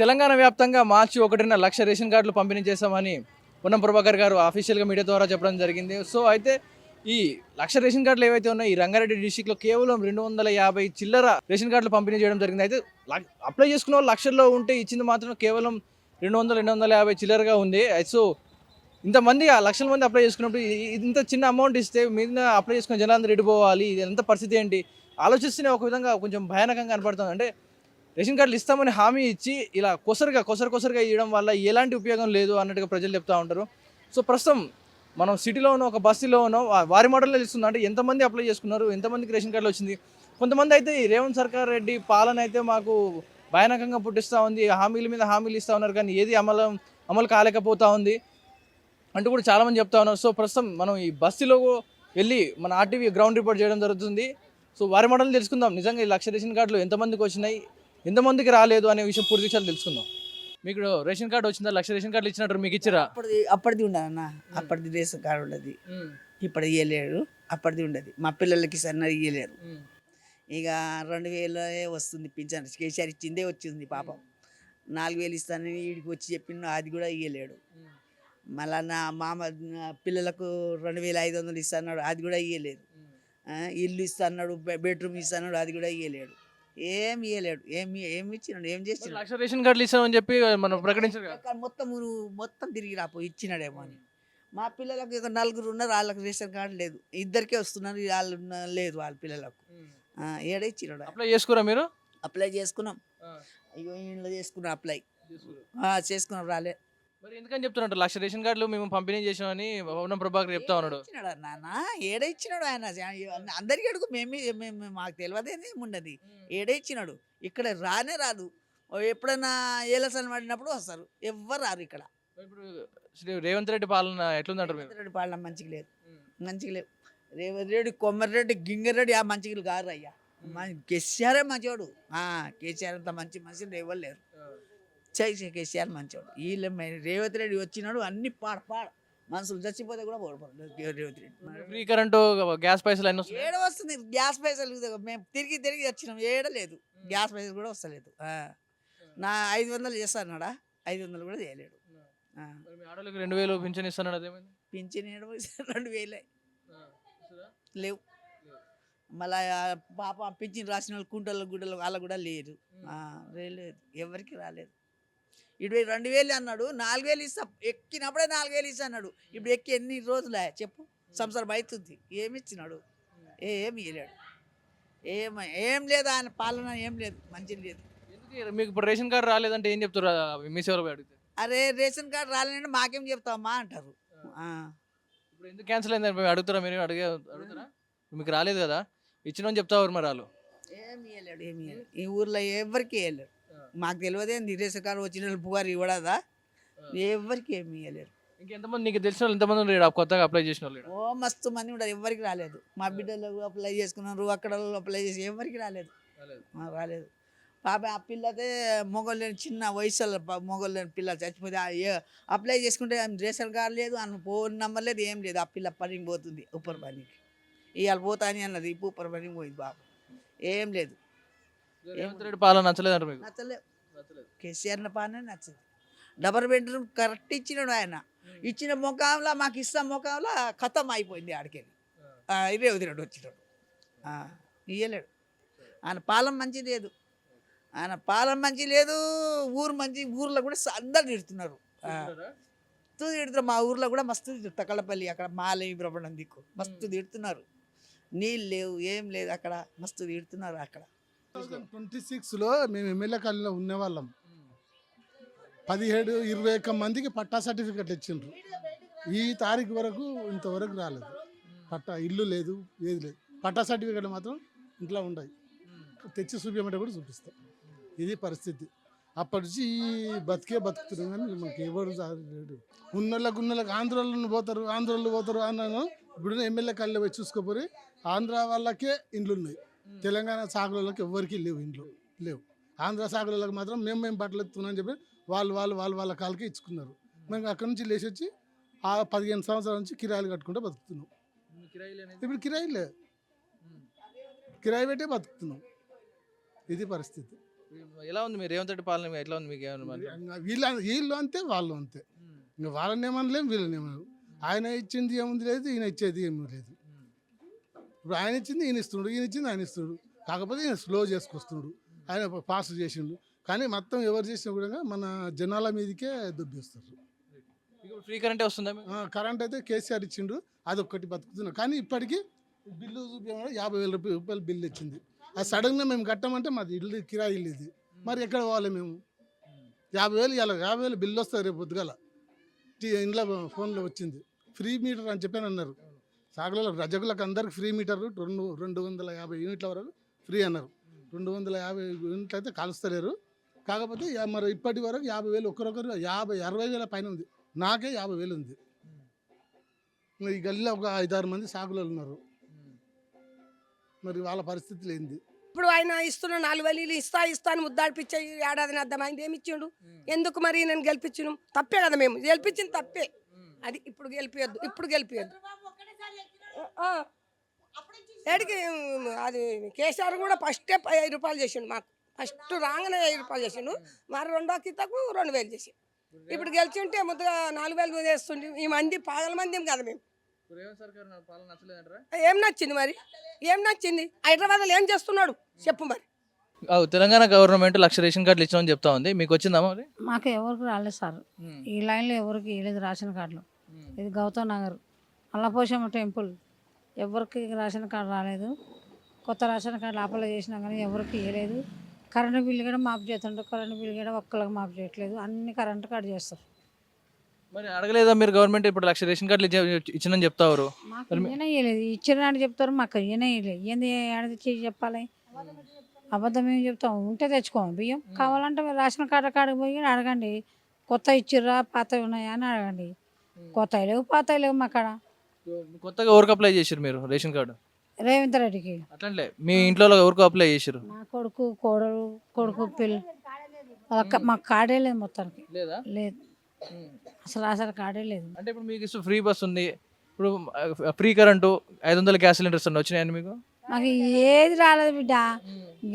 తెలంగాణ వ్యాప్తంగా మార్చి 1న లక్ష రేషన్ కార్డులు పంపిణీ చేశామని పొన్నం ప్రభాకర్ గారు అఫీషియల్గా మీడియా ద్వారా చెప్పడం జరిగింది. సో అయితే ఈ లక్ష రేషన్ కార్డులు ఏవైతే ఉన్నాయో ఈ రంగారెడ్డి డిస్టిక్లో కేవలం 250 చిల్లర రేషన్ కార్డులు పంపిణీ చేయడం జరిగింది. అయితే అప్లై చేసుకున్న వాళ్ళు లక్షల్లో ఉంటే ఇచ్చింది మాత్రం కేవలం 250 చిల్లరగా ఉంది. సో ఇంతమంది లక్షల మంది అప్లై చేసుకున్నప్పుడు ఇంత చిన్న అమౌంట్ ఇస్తే మీద అప్లై చేసుకున్న జనాలందరూ ఎడిపోవాలి, ఇది ఎంత పరిస్థితి ఏంటి ఆలోచిస్తేనే ఒక విధంగా కొంచెం భయానకంగా కనపడుతుంది. అంటే రేషన్ కార్డులు ఇస్తామని హామీ ఇచ్చి ఇలా కొసరుగా ఇవ్వడం వల్ల ఎలాంటి ఉపయోగం లేదు అన్నట్టుగా ప్రజలు చెప్తూ ఉంటారు. సో ప్రస్తుతం మనం సిటీలో ఉన్న ఒక బస్సులో ఉన్న వారి మోడల్లో ఇస్తుంది. అంటే ఎంతమంది అప్లై చేసుకున్నారు, ఎంతమందికి రేషన్ కార్డులు వచ్చింది. కొంతమంది అయితే ఈ రేవంత్ సర్కార్ రెడ్డి పాలన అయితే మాకు భయానకంగా పుట్టిస్తూ ఉంది, హామీల మీద హామీలు ఇస్తూ ఉన్నారు కానీ ఏది అమలు కాలేకపోతూ ఉంది అంటూ కూడా చాలామంది చెప్తా ఉన్నారు. సో ప్రస్తుతం మనం ఈ బస్సులో వెళ్ళి మన ఆర్టీవీ గ్రౌండ్ రిపోర్ట్ చేయడం జరుగుతుంది. సో వారి మోడల్ తెలుసుకుందాం, నిజంగా ఈ లక్ష రేషన్ కార్డులు ఎంతమందికి వచ్చినాయి, ఎంతమందికి రాలేదు అనే విషయం పూర్తి విషయాలు తెలుసుకుందాం. మీకు రేషన్ కార్డు వచ్చిందా? లక్ష రేషన్ కార్డులు ఇచ్చినట్టు మీకు ఇచ్చిరా? అప్పటిది ఉండదన్న, అప్పటిది రేషన్ కార్డు ఉండదు, ఇప్పుడు ఇయ్యలేడు. అప్పటిది ఉండదు, మా పిల్లలకి సన్న ఇయ్యలేరు. ఇక 2000 వస్తుంది పింఛన్, కేసీఆర్ ఇచ్చిందే వచ్చింది. పాపం 4000 ఇస్తానని వీడికి వచ్చి చెప్పిన అది కూడా ఇయ్యలేడు. మళ్ళా నా మామ పిల్లలకు 2500 ఇస్తాడు, అది కూడా ఇయ్యలేదు. ఇల్లు ఇస్తాడు, బెడ్రూమ్ ఇస్తాడు, అది కూడా ఇయ్యలేడు. ఏం ఇయ్యలేడు. ఏమి ఇచ్చినాడు, ఏం చేసినాడు? లక్ష రేషన్ కార్డులు ఇస్తామని చెప్పి మనం ప్రకటించారు. మొత్తం తిరిగి రాపో ఇచ్చినాడేమో అని. మా పిల్లలకు ఇక 4 ఉన్నారు, వాళ్ళకి రేషన్ కార్డు లేదు. ఇద్దరికే వస్తున్నారు, వాళ్ళు లేదు వాళ్ళ పిల్లలకు. ఏడ ఇచ్చినాడు? అప్లై చేసుకురా మీరు? అప్లై చేసుకున్నాం, అయ్యో ఇంట్లో చేసుకున్నాం, అప్లై చేసుకున్నాం, రాలే. మరి ఎందుకని చెప్తున్నట్టు లక్ష రేషన్ కార్డులు మేము పంపిణీ చేసామని పొన్నం ప్రభాకర్ చెప్తా ఉన్నాడు. ఇచ్చినాడు నాన్న, ఏడ ఇచ్చినాడు ఆయన? అందరికీ అడుగు, మేము మాకు తెలియదేది ఉండదు. ఏడే ఇచ్చినాడు? ఇక్కడ రానే రాదు. ఎప్పుడైనా ఏలసలు పడినప్పుడు వస్తారు, ఎవ్వరు రారు ఇక్కడ. ఇప్పుడు రేవంత్ రెడ్డి పాలన ఎట్లుందంటారు? రేవంత్ రెడ్డి పాలన మంచిగా లేదు, మంచిగా లేవు. రేవంత్ రెడ్డి, కొమ్మరెడ్డి, గింగరెడ్డి ఆ మంచిగా గారు అయ్యా. కేసీఆరే మంచివాడు. కేసీఆర్ అంత మంచి మనుషులు ఎవరు లేరు. కేసీఆర్ మంచివాడు. వీళ్ళు రేవంత్ రెడ్డి వచ్చినాడు, అన్ని పాడ మనుషులు చచ్చిపోతే కూడా పోడపడు Revanth Reddy. Free current, gas పైసలు అన్నీ ఏడ వస్తుంది? గ్యాస్ పైసలు మేము తిరిగి వచ్చినాం, ఏడ లేదు. గ్యాస్ పైసలు కూడా వస్తలేదు. నా 500 చేస్తాడా, 500 కూడా చేయలేడు. ఆడోళ్ళకి 2000 పింఛన్ ఇస్తున్నాడు, అదేమైంది? పింఛన్ 2000 లేవు. మళ్ళా పాప పింఛన్ రాసిన వాళ్ళు కుంటలు గుడ్డలు వాళ్ళకు కూడా లేదు. లేదు, ఎవరికి రాలేదు. ఇప్పుడు 2000 అన్నాడు, 4000 ఇస్తా, ఎక్కినప్పుడే 4000 ఇస్తా అన్నాడు. ఇప్పుడు ఎక్కి ఎన్ని రోజులే చెప్పు? సంవత్సరం అవుతుంది. ఏమి ఇచ్చినాడు? ఏమి ఇవ్వలేడు. ఏం లేదు, ఆయన పాలన ఏం లేదు, మంచిగా లేదు. ఎందుకు మీకు ఇప్పుడు రేషన్ కార్డు రాలేదంటే ఏం చెప్తారు మీ సేవలు అడిగితే? అరే రేషన్ కార్డు రాలేదంటే మాకేం చెప్తామా అంటారు. ఇప్పుడు ఎందుకు క్యాన్సిల్ అయిందని అడుగుతారా? మీరు అడుగుతారా? మీకు రాలేదు కదా, ఇచ్చినని చెప్తారు మరి వాళ్ళు. ఏమి ఇవ్వలేడు, ఈ ఊర్లో ఎవరికి ఇవ్వలేడు. మాకు తెలియదేంది రేషన్ కార్డు వచ్చిన పుగారు ఇవ్వడదా? ఎవరికి ఏమి ఇవ్వలేరు. ఇంకెంతమంది నీకు తెలిసిన వాళ్ళు ఎంతమంది ఉన్నారు కొత్తగా అప్లై చేసిన వాళ్ళు? మస్తు మంది ఉంటారు, ఎవరికి రాలేదు. మా బిడ్డలు అప్లై చేసుకున్నారు, అక్కడ అప్లై చేసి ఎవరికి రాలేదు. పాప ఆ పిల్లతే మొగోళ్ళు చిన్న వయసులో మొగోళ్ళు పిల్ల చచ్చిపోతే అప్లై చేసుకుంటే రేషన్ కార్డు లేదు, అన్న ఫోన్ నెంబర్ లేదు, ఏం లేదు. ఆ పిల్ల పనికి పోతుంది, ఉప్పర్ పనికి. ఇవాళ పోతా అని అన్నది, ఉప్పర్ పనికి పోయింది బాబు. ఏం లేదు. రేవంత్ రెడ్డి పాలన నచ్చలేదంట మీకు? నచ్చలేదు. కేసీఆర్ పాలన నచ్చదు. డబల్ బెడ్రూమ్ కరెక్ట్ ఇచ్చినాడు ఆయన. ఇచ్చిన ముఖంలో మాకు ఇస్తాం, ముఖంలో ఖతం అయిపోయింది. ఆడికెళ్ళి ఇవే వదిలేడు వచ్చినాడు, ఇయ్యలేడు. ఆయన పాలన మంచి లేదు, ఆయన పాలన మంచి లేదు. ఊర్లో కూడా అందరు తిడుతున్నారు. తిడుతున్నారు. మా ఊర్లో కూడా మస్తు తక్కలపల్లి అక్కడ మాలయ బ్రహ్మణం దిక్కు మస్తు తిడుతున్నారు. నీళ్ళు లేవు, ఏం లేదు, అక్కడ మస్తు తిడుతున్నారు. అక్కడ 2026లో మేము ఎమ్మెల్యే కాలనీలో ఉన్నవాళ్ళం. 17-21 మందికి పట్టా సర్టిఫికెట్ ఇచ్చిండ్రు. ఈ తారీఖు వరకు ఇంతవరకు రాలేదు. పట్టా ఇల్లు లేదు, ఏది లేదు. పట్టా సర్టిఫికెట్ మాత్రం ఇంట్లో ఉన్నాయి, తెచ్చి చూపించమంటే కూడా చూపిస్తాం. ఇది పరిస్థితి. అప్పటి నుంచి బతుకుతున్నాం కానీ మనకి ఎవరు లేడు. ఉన్నోళ్ళకి ఆంధ్రాలో పోతారు అన్నాను. ఇప్పుడు ఎమ్మెల్యే కాలనీ పోయి చూసుకోపోయి ఆంధ్ర వాళ్ళకే ఇండ్లు ఉన్నాయి, తెలంగాణ సాగులకి ఎవరికి లేవు, ఇండ్లు లేవు. ఆంధ్ర సాగులకు మాత్రం మేము బట్టలు ఎత్తుకున్నాం అని చెప్పి వాళ్ళ కాళ్ళకి ఇచ్చుకున్నారు. మేము అక్కడి నుంచి లేచి వచ్చి 15 సంవత్సరాల నుంచి కిరాయిలు కట్టుకుంటూ బతుకుతున్నాం. ఇప్పుడు కిరాయి పెట్టే బతుకుతున్నాం. ఇది పరిస్థితి. ఎలా ఉంది మీరు రేవంత్ రెడ్డి పాలన ఎట్లా ఉంది మీకు ఏమన్నా మరి? వీళ్ళు అంతే వాళ్ళు అంతే. ఇంకా వాళ్ళని ఏమనలేం వీళ్ళని ఏమనలేం. ఆయన ఇచ్చింది ఏముంది లేదు, ఈయన ఇచ్చేది ఏమీ లేదు. ఇప్పుడు ఆయన ఇచ్చింది ఈయన ఇస్తుండు, ఈయన ఇచ్చింది ఆయన ఇస్తుండు. కాకపోతే ఈయన స్లో చేసుకొస్తుండు, ఆయన పాస్ చేసిండు. కానీ మొత్తం ఎవరు చేసినా కూడా మన జనాల మీదకే దుబ్బేస్తారు. ఇప్పుడు ఫ్రీ కరెంటే వస్తుందా మీకు? కరెంట్ అయితే కేసీఆర్ ఇచ్చిండు, అది ఒక్కటి బతుకుతున్నాం. కానీ ఇప్పటికీ బిల్లు చూపించడం 50,000 రూపాయలు బిల్లు ఇచ్చింది. అది సడన్గా మేము కట్టమంటే మాది ఇల్లు కిరాయి ఇల్లు ఇది. మరి ఎక్కడ పోవాలి మేము? 50,000 ఇవ్వాలి. 50,000 బిల్లు వస్తుంది రేపు పొద్దుగాల. ఇంట్లో ఫోన్లో వచ్చింది ఫ్రీ మీటర్ అని చెప్పని అన్నారు. సాగులలో రజకులకు అందరికి ఫ్రీ మీటర్ 250 యూనిట్ల వరకు ఫ్రీ అన్నారు. 250 యూనిట్లు అయితే కాలుస్తలేరు. కాకపోతే మరి ఇప్పటి వరకు 50,000 ఒక్కరొకరు 60,000 పైన ఉంది. నాకే 50,000 ఉంది. ఈ గల్లీలో ఒక 5-6 మంది సాగులు ఉన్నారు. మరి వాళ్ళ పరిస్థితులు ఏంది? ఇప్పుడు ఆయన ఇస్తున్న 4,000 ఇల్లు ఇస్తా అని ముద్దాడిపించే ఏడాదిని అర్థమైంది. ఏమి ఇచ్చిండు? ఎందుకు మరి నేను గెలిపించను? తప్పే కదా, మేము గెలిపించింది తప్పే. అది ఇప్పుడు గెలిపియద్దు. ఏడికి అది కేసీఆర్ కూడా ఫస్టే 5 రూపాయలు చేసిండు. మాకు ఫస్ట్ రాగానే 5 రూపాయలు చేసిండు. మరి రెండో కితకు 2,000 చేసి ఇప్పుడు గెలిచి ఉంటే ముద్దుగా 4,000 చేస్తుండే. ఈ మంది పాగల మంది కదా మేము. ఏం నచ్చింది మరి? ఏం నచ్చింది? హైదరాబాద్లో ఏం చేస్తున్నాడు చెప్పు మరి. తెలంగాణ గవర్నమెంట్ 1,00,000 రేషన్ కార్డులు ఇచ్చామని చెప్తా ఉంది. మీకు వచ్చిందా మరి? మాకు ఎవరికి రాలేదు సార్. ఈ లైన్లో ఎవరికి ఇవ్వలేదు రేషన్ కార్డులు. ఇది గౌతమ్ నగర్ అల్లపోషమ్మ టెంపుల్, ఎవరికి రేషన్ కార్డు రాలేదు. కొత్త రేషన్ కార్డులు అప్లై చేసినా కానీ ఎవరికి ఇవ్వలేదు. కరెంటు బిల్లు కూడా మాఫ్ చేస్తుండ్రు. కరెంటు బిల్లు కూడా ఒక్కరికి మాఫ్ చేయట్లేదు. అన్ని కరెంటు కార్డు చేస్తారు. మరి అడగలేదా మీరు? గవర్నమెంట్ ఇప్పుడు 1,00,000 రేషన్ కార్డులు ఇచ్చిందని చెప్తారు. మాకు ఈయన ఇవ్వలేదు. ఇచ్చినట్టు చెప్తారు, మాకు ఈయన ఇవ్వలేదు. ఏంది చేసి చెప్పాలి? అబద్ధం ఏం చెప్తాం? ఉంటే తెచ్చుకోము బియ్యం. కావాలంటే మీరు రేషన్ కార్డు కాడికి పోయి అడగండి, కొత్త ఇచ్చిర్రా పాతవి ఉన్నాయా అని అడగండి. కొత్తవి లేవు, పాతవి లేవు మా కాడ. కొత్తగా ఎవరికి అప్లై చేశారు మీరు రేషన్ కార్డు? రేవంత్ రెడ్డికి. అట్లే మీ ఇంట్లో ఎవరికి అప్లై చేశారు? నా కొడుకు, కోడలు, కొడుకు, పిల్ల మాకు కార్డే లేదు మొత్తానికి. లేదా? లేదు, అసలు కార్డే లేదు. అంటే ఇప్పుడు మీకు ఫ్రీ బస్ ఉంది, ఇప్పుడు ఫ్రీ కరెంటు, 500 గ్యాస్ సిలిండర్స్ వచ్చినాయండి మీకు? మాకు ఏది రాలేదు బిడ్డ.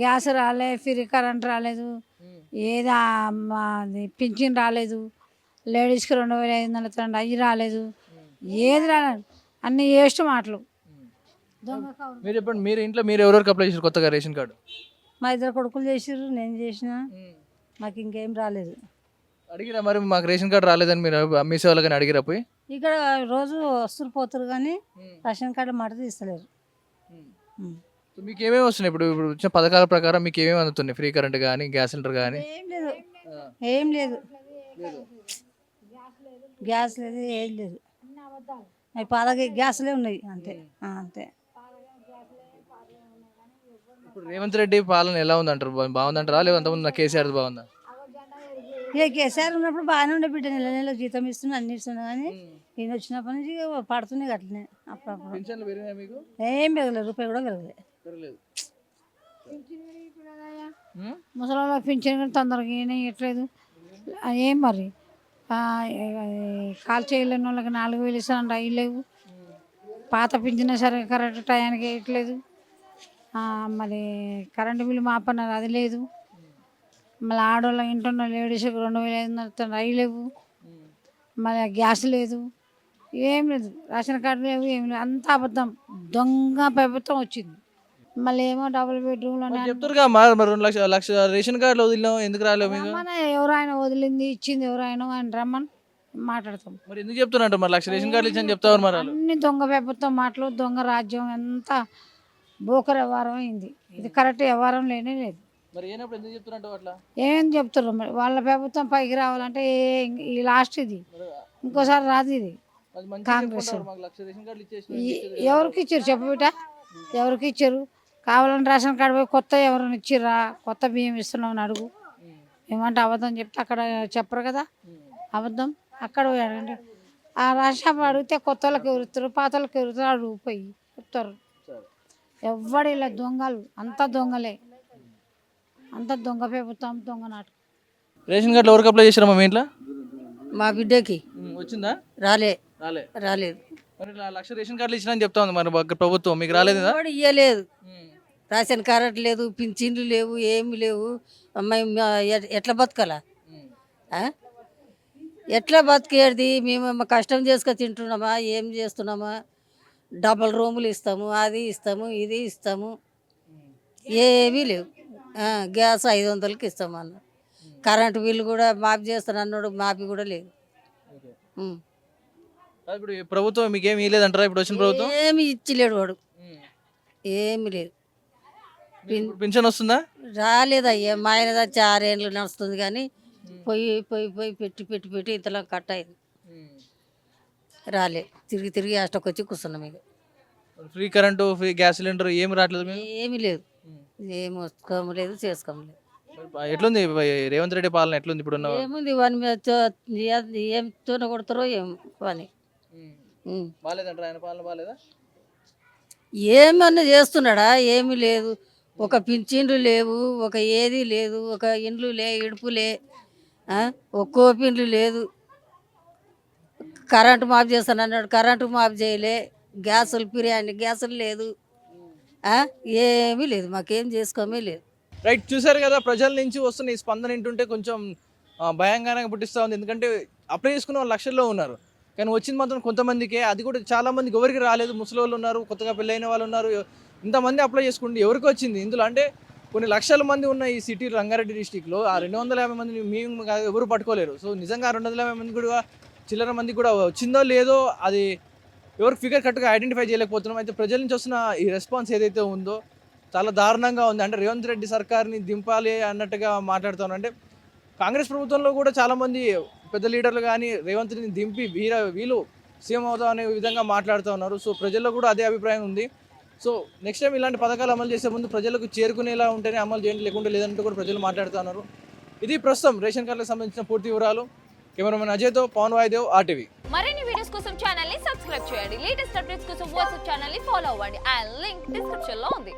గ్యాస్ రాలేదు, ఫ్రీ కరెంట్ రాలేదు, ఏది పింఛన్ రాలేదు, లేడీస్కి 2,500 అవి రాలేదు, ఏది రాలేదు. అన్నీ వేస్ట్ మాటలు. మీరు చెప్పండి, మీరు ఇంట్లో మీరు ఎవరెవరికి అప్లై చేశారు కొత్తగా రేషన్ కార్డు? మా 2 కొడుకులు చేసిర్రు, నేను చేసిన. మాకు ఇంకేం రాలేదు. అడిగిరా మరి మాకు రేషన్ కార్డు రాలేదని మీరు మీ సేవలు కానీ అడిగిరా పోయి? ఇక్కడ రోజు వస్తురు పోతురు కానీ రేషన్ కార్డు మాట తీస్తలేరు. మీకు ఏమేమి వస్తున్నాయి ఇప్పుడు? ఇప్పుడు వచ్చిన పథకాల ప్రకారం మీకు ఏమేమి అందుతున్నాయి? ఫ్రీ కరెంట్ కానీ, గ్యాస్ సిలిండర్ కానీ? ఏం లేదు, ఏం లేదు. గ్యాస్ లేదు, ఏం లేదు. అవి పాత గ్యాస్లే ఉన్నాయి అంతే. అంతే. ఇప్పుడు రేవంత్ రెడ్డి పాలన ఎలా ఉందంటారు? బాగుందంటారా లేదంటే కేసీఆర్ బాగుందా? ఇక కేసీఆర్ ఉన్నప్పుడు బాగానే ఉండే బిడ్డ, నెల జీతం ఇస్తున్నా, అన్ని ఇస్తున్నా. కానీ ఈయన వచ్చినప్పటి నుంచి పడుతున్నాయి అట్లనే. అప్పుడప్పుడు ఏం పెరగలేదు, రూపాయి కూడా పెరగలేదు. ముసలి పింఛన్ కూడా తొందరగా ఏం ఇవ్వట్లేదు. ఏం మరి కాల్ చేయలేని వాళ్ళకి 4,000 ఇస్తానంటే అవి లేవు. పాత పింఛన్ సరే కరెక్ట్ టయానికి వేయట్లేదు. మరి కరెంటు బిల్లు మాపన్నారు, అది లేదు. మళ్ళీ ఆడవాళ్ళ ఇంట్లో లేడీస్కి 2,500 అవి లేవు. మళ్ళీ గ్యాస్ లేదు, ఏం లేదు. రేషన్ కార్డు లేవు, ఏం లేదు. అంతా అబద్ధం, దొంగ ప్రభుత్వం వచ్చింది. మళ్ళీ ఏమో డబుల్ బెడ్రూమ్లో చెప్తారుగా మరి 2,00,000 రేషన్ కార్డులు వదిలినాం, ఎందుకు రాలేవు మీకు? ఎవరైనా వదిలింది ఇచ్చింది ఎవరైనా ఆయన రమ్మని మాట్లాడతాం. మరి ఎందుకు చెప్తున్నట్టు మరి 1,00,000 రేషన్ కార్డులు ఇచ్చని చెప్తారు మరి? అన్ని దొంగ ప్రభుత్వం మాటలు, దొంగ రాజ్యం, ఎంత బోకర్ వ్యవహారం అయింది. ఇది కరెక్ట్ వ్యవహారం లేనే లేదు. మరి ఏనప్పుడు ఎందుకు చెప్తున్నట్టు అట్లా? ఏం చెప్తున్నారు మరి? వాళ్ళ ప్రభుత్వం పైకి రావాలంటే ఈ లాస్ట్ ఇది, ఇంకోసారి రాదు ఇది. కాంగ్రెస్ ఎవరికి ఇచ్చారు చెప్పు బిడ్డ? ఎవరికి ఇచ్చారు? కావాలని రేషన్ కార్డు పోయి కొత్త ఎవరైనా ఇచ్చిర్రా? కొత్త బియ్యం ఇస్తున్నాం అని అడుగు. ఏమంటే అబద్ధం చెప్తే అక్కడ చెప్పరు కదా అబద్ధం. అక్కడ పోయి అడగండి. ఆ రేషన్ అడిగితే కొత్త వాళ్ళకి ఎవరుస్తారు, పాత వాళ్ళకి ఎవరుతారు అడుగు పోయి చెప్తారు. ఎవడు ఇలా దొంగలు, అంతా దొంగలే, అంత దొంగ ప్రభుత్వం, దొంగ నాటకం. రేషన్ కార్డులు ఎవరికి అప్లై చేశారమ్మా మీ ఇంట్లో? మా బిడ్డకి వచ్చిందా? రాలేదు. మరి 1,00,000 రేషన్ కార్డులు ఇచ్చినా చెప్తా ఉంది మరి ప్రభుత్వం, మీకు రాలేదు? ఇవ్వలేదు. రేషన్ కార్డు లేదు, పింఛన్లు లేవు, ఏమి లేవు. మేము ఎట్లా బతకాలా? ఆ? ఎట్లా బతికేది? మేము కష్టం చేసుకొని తింటున్నామా, ఏం చేస్తున్నామా? డబల్ రూములు ఇస్తాము, అది ఇస్తాము, ఇది ఇస్తాము, ఏమీ లేవు. గ్యాస్ 500కి ఇస్తాము అన్న. కరెంటు బిల్లు కూడా మాఫీ చేస్తాను అన్నాడు, మాఫీ కూడా లేదు. ఉం. ఇప్పుడు ఈ ప్రభుత్వం మీకేం ఇవ్వలేదంటారా ఇప్పుడు వచ్చిన ప్రభుత్వం? ఏమి ఇచ్చలేడు వాడు, ఏమి లేదు. ఇప్పుడు పింఛన్ వస్తుందా? రాలేదయ్యా, మా ఆయన వచ్చి 6 ఏళ్ళు నడుస్తుంది కానీ పోయి పోయి పోయి పెట్టి పెట్టి పెట్టి ఇంతలో కట్ అయింది. రాలే, తిరిగి తిరిగి హాస్టల్కి వచ్చి కూర్చున్నాం. ఇక free current, free gas cylinder ఏమి రావట్లేదు మీకు? ఏమీ లేదు, ఏమి వసుకోమలేదు, చేసుకోమలేదు. ఎట్లుంది రేవంత్ రెడ్డి పాలన ఎట్లుంది ఇప్పుడు ఉన్న? ఏముంది వాని మీద ఏం తోన కొడతారో ఏం పని. బాగాలేదంటారా ఆయన పాలన? బాగాలేదా? ఏమన్నా చేస్తున్నాడా? ఏమీ లేదు. ఒక పింఛన్లు లేవు, ఒక ఏది లేదు, ఒక ఇండ్లు లే, ఇడుపులే, ఒక కోపిండ్లు లేదు. కరెంటు మాఫ్ చేస్తాను అన్నాడు, కరెంటు మాఫ్ చేయలే. గ్యాసులు బిర్యానీ గ్యాసులు లేదు, ఏమీ లేదు. మాకేం చేసుకోమే లేదు. రైట్, చూసారు కదా ప్రజల నుంచి వస్తున్న ఈ స్పందన వింటుంటే కొంచెం భయంగానే పుట్టిస్తూ ఉంది. ఎందుకంటే అప్లై చేసుకున్న వాళ్ళు లక్షల్లో ఉన్నారు, కానీ వచ్చింది మాత్రం కొంతమందికే. అది కూడా చాలా మందికి ఎవరికి రాలేదు. ముసలి వాళ్ళు ఉన్నారు, కొత్తగా పెళ్ళైన వాళ్ళు ఉన్నారు. ఇంతమంది అప్లై చేసుకుంటే ఎవరికి వచ్చింది ఇందులో? అంటే కొన్ని లక్షల మంది ఉన్న ఈ సిటీ రంగారెడ్డి డిస్టిక్లో ఆ 250 మందిని మేము ఎవరు పట్టుకోలేరు. సో నిజంగా 250 మంది కూడా చిల్లర మంది కూడా వచ్చిందో లేదో అది ఎవరికి ఫిగర్ కరెక్ట్గా ఐడెంటిఫై చేయలేకపోతున్నాం. అయితే ప్రజల నుంచి వస్తున్న ఈ రెస్పాన్స్ ఏదైతే ఉందో చాలా దారుణంగా ఉంది. అంటే రేవంత్ రెడ్డి సర్కార్ని దింపాలి అన్నట్టుగా మాట్లాడుతున్నాను. అంటే కాంగ్రెస్ ప్రభుత్వంలో కూడా చాలామంది పెద్ద లీడర్లు కానీ రేవంత్ని దింపి వీళ్ళు సీఎం అవుతాం అనే విధంగా మాట్లాడుతూ ఉన్నారు. సో ప్రజల్లో కూడా అదే అభిప్రాయం ఉంది. సో నెక్స్ట్ టైం ఇలాంటి పథకాలు అమలు చేసే ముందు ప్రజలకు చేరుకునేలా ఉంటేనే అమలు చేయండి, లేకుంటే లేదంటూ కూడా ప్రజలు మాట్లాడుతున్నారు. ఇది ప్రస్తుతం రేషన్ కార్డులకు సంబంధించిన పూర్తి వివరాలు. కెమెరామెన్ అజయ్తో పవన్ వాయిదేవ్, RTV. మరిన్ని వీడియోస్ కోసం ఛానల్ ని సబ్స్క్రైబ్ చేయండి. లేటెస్ట్ అప్డేట్స్ కోసం వాట్సాప్ ఛానల్ ని ఫాలో అవ్వండి. ఆ లింక్ డిస్క్రిప్షన్ లో ఉంది.